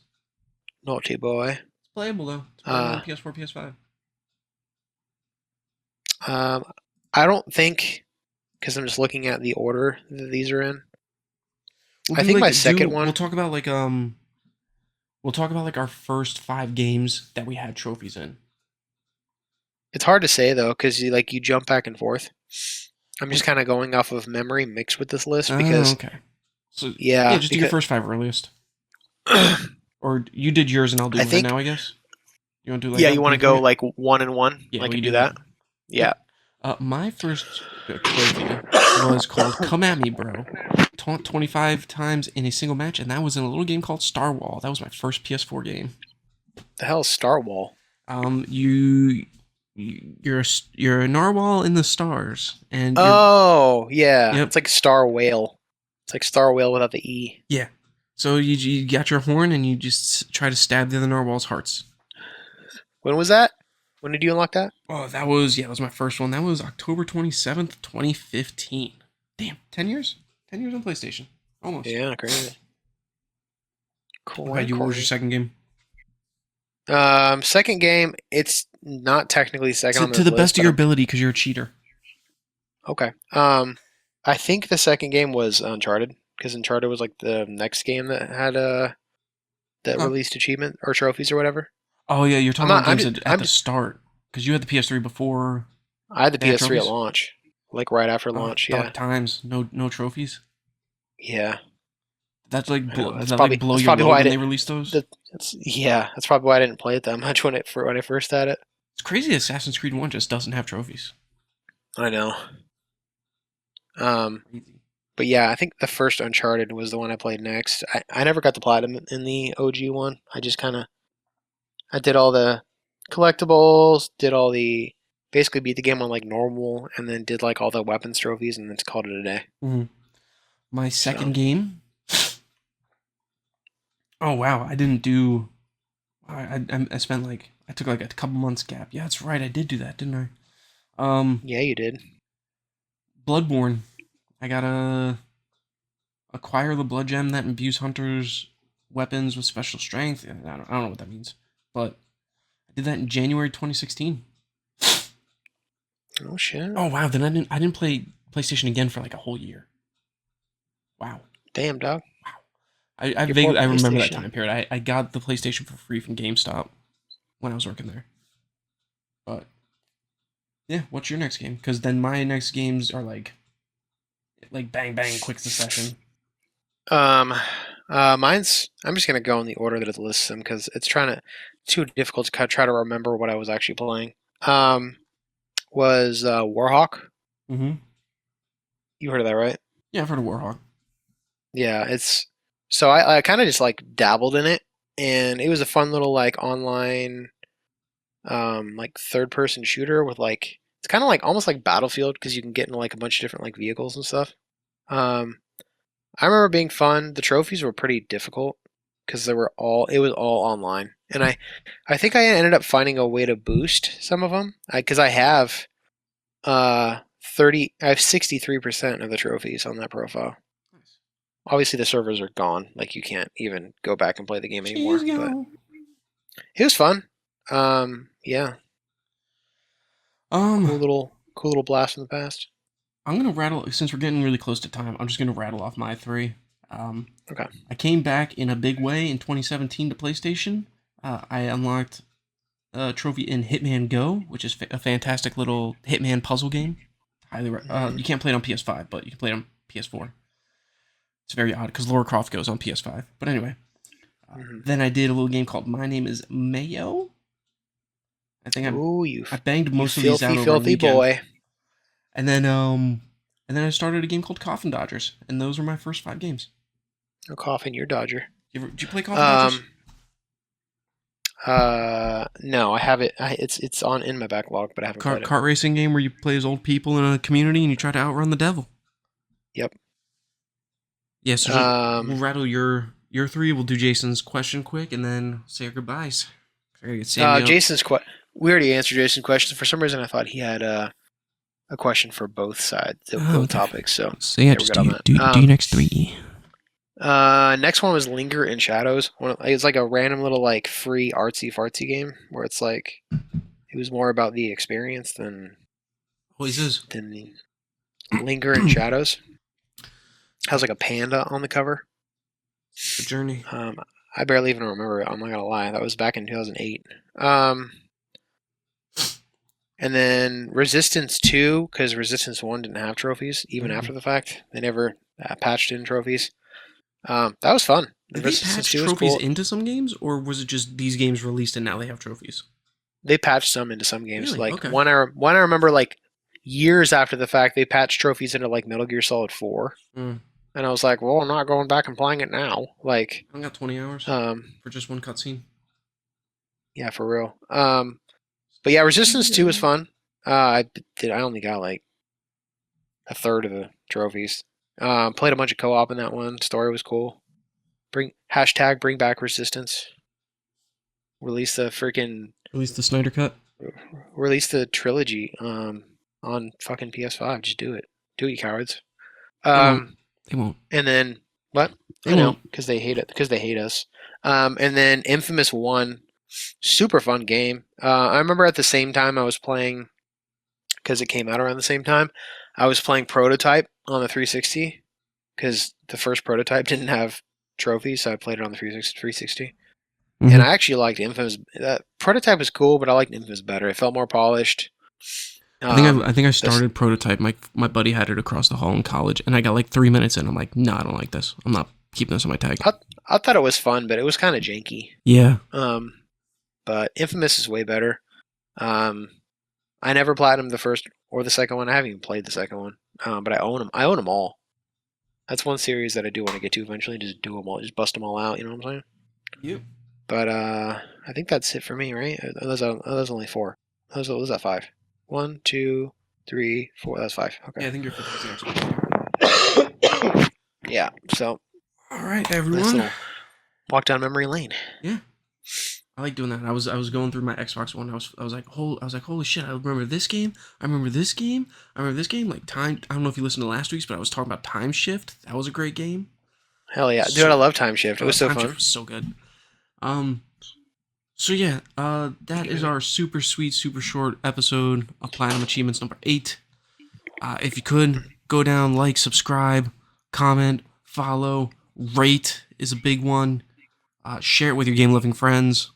Naughty boy. It's playable though. It's playable on PS4, PS5. I don't think, because I'm just looking at the order that these are in. We'll I think my second We'll one. talk about our first 5 games that we had trophies in. It's hard to say though, because you jump back and forth. I'm just kind of going off of memory mixed with this list because. Okay. So Yeah, just do your first 5 earliest. Or you did yours and I'll do mine now, I guess. You want to do like yeah, that? you want to go like 1 and 1? Yeah, I we can do do that. Yeah. My first trophy was called Come At Me, Bro. Taunt 25 times in a single match, and that was in a little game called Star Wall. That was my first PS4 game. The hell is Star Wall? You're a narwhal in the stars, and oh yeah, yep. It's like Star Whale. It's like Star Whale without the E. Yeah. So you got your horn and you just try to stab the other narwhal's hearts. When was that? When did you unlock that? Oh, that was my first one. That was October 27th, 2015. Damn, 10 years? 10 years on PlayStation. Almost. Yeah, crazy. Cool. What was your second game? Second game, it's not technically second on this to the list, best of your ability, because you're a cheater. Okay. I think the second game was Uncharted, because Uncharted was like the next game that had that released achievement or trophies or whatever. Oh yeah, you're talking about games at the start, because you had the PS3 before. I had the PS3 at launch, like right after launch. Dark Yeah. times, no trophies. Yeah. That's like blow that's your probably load why when they released those. That's probably why I didn't play it that much when I first had it. It's crazy. Assassin's Creed 1 just doesn't have trophies. I know. But yeah, I think the first Uncharted was the one I played next. I never got the platinum in the OG one. I just I did all the collectibles, basically beat the game on like normal, and then did like all the weapons trophies, and then called it a day. Mm-hmm. My second game. Oh wow, I didn't do. I spent I took like a couple months gap. Yeah, that's right. I did do that, didn't I? Yeah, you did. Bloodborne. I gotta acquire the blood gem that imbues hunters' weapons with special strength. I don't know what that means, but I did that in January 2016. Oh shit! Oh wow, then I didn't play PlayStation again for like a whole year. Wow. Damn, dog. Wow. I remember that time period. I got the PlayStation for free from GameStop when I was working there. But yeah, what's your next game? Because then my next games are like bang bang, quick succession. Mine's. I'm just gonna go in the order that it lists them because it's trying too difficult to try to remember what I was actually playing. Was Warhawk. Mm-hmm. You heard of that, right? Yeah, I've heard of Warhawk. Yeah, it's so I kind of just like dabbled in it, and it was a fun little like online like third person shooter with like it's kind of like almost like Battlefield because you can get into like a bunch of different like vehicles and stuff. Um, I remember being fun. The trophies were pretty difficult because it was all online, and I think I ended up finding a way to boost some of them because I have 30 I have 63% of the trophies on that profile. Nice. Obviously the servers are gone, like you can't even go back and play the game Cheers, anymore, but yo. it was fun. Yeah, Um, cool little blast from the past. I'm gonna rattle since we're getting really close to time. I'm just gonna rattle off my three. Um, Okay. I came back in a big way in 2017 to PlayStation. I unlocked a trophy in Hitman Go, which is a fantastic little Hitman puzzle game. Mhm. You can't play it on PS5, but you can play it on PS4. It's very odd because Lara Croft goes on PS5. But anyway, Mhm. then I did a little game called My Name Is Mayo. I think Ooh, I banged you most of these out filthy, over a filthy weekend, boy. and then I started a game called Coffin Dodgers, and those were my first 5 games. No coughing, you're Dodger. Did you play Coffin Dodgers? Um, no, I have it. It's on in my backlog, but I haven't played it. Kart racing game where you play as old people in a community and you try to outrun the devil. Yep. Yeah, so we'll Um, rattle your three. We'll do Jason's question quick, and then say our goodbyes. I gotta get Sammy up. We already answered Jason's question. For some reason, I thought he had a question for both sides, Oh, both okay. topics. So So yeah, we're just good on that. do your next three. Next one was Linger in Shadows. It's like a random little like free artsy fartsy game where it's like it was more about the experience What is this? than the Linger in Shadows. Has like a panda on the cover. The journey. I barely even remember it. I'm not gonna lie. That was back in 2008. Um, and then Resistance 2, because Resistance 1 didn't have trophies even after the fact. They never patched in trophies. That was fun. Did they Resistance patch 2 was trophies cool. into some games, or was it just these games released and now they have trophies? They patched some into some games. Really? Like Okay. one I remember like years after the fact, they patched trophies into like Metal Gear Solid 4. Mm. And I was like, well, I'm not going back and playing it now. Like, I got 20 hours um, for just one cutscene. yeah, for real. But yeah, Resistance 2 was fun. I only got like a third of the trophies. Played a bunch of co-op in that one. Story was cool. Bring back Resistance. Release the freaking At least the Snyder cut. release the trilogy on fucking PS5. Just do it. Do it, you cowards. They won't. Um They won't. and then what? They I know won't. because they hate it because they hate us. And then Infamous 1, super fun game. I remember at the same time I was playing because it came out around the same time. I was playing Prototype on the 360 because the first Prototype didn't have trophies, so I played it on the 360. Mm-hmm. And I actually liked Infamous. Prototype was cool, but I liked Infamous better. It felt more polished. I think I started Prototype. My buddy had it across the hall in college, and I got like 3 minutes in. I'm like, no, I don't like this. I'm not keeping this on my tag. I thought it was fun, but it was kind of janky. Yeah. But Infamous is way better. I never platinumed the first or the second one. I haven't even played the second one. But I own them. I own them all. That's one series that I do want to get to eventually. Just do them all. Just bust them all out. You know what I'm saying? Yep. But I think that's it for me, right? Those only 4. Those was that 5? 1, 2, 3, 4. That's 5. Okay. Yeah, I think you're 50 next. Yeah. So. All right, Nice everyone. little walk down memory lane. Yeah. I like doing that. I was going through my Xbox One. I was like, holy shit! I remember this game. I remember this game. I remember this game. Like time. I don't know if you listened to last week's, but I was talking about Time Shift. That was a great game. Hell yeah, dude! I love Time Shift. It was so Time fun. Shift was so good. So yeah, that is our super sweet, super short episode of Platinum Achievements number 8. If you could go down, like, subscribe, comment, follow, rate is a big one. Share it with your game-loving friends.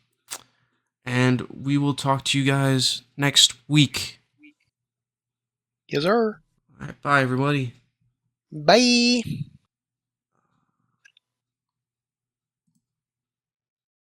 And we will talk to you guys next week. Yes, sir. All right, bye, everybody. Bye.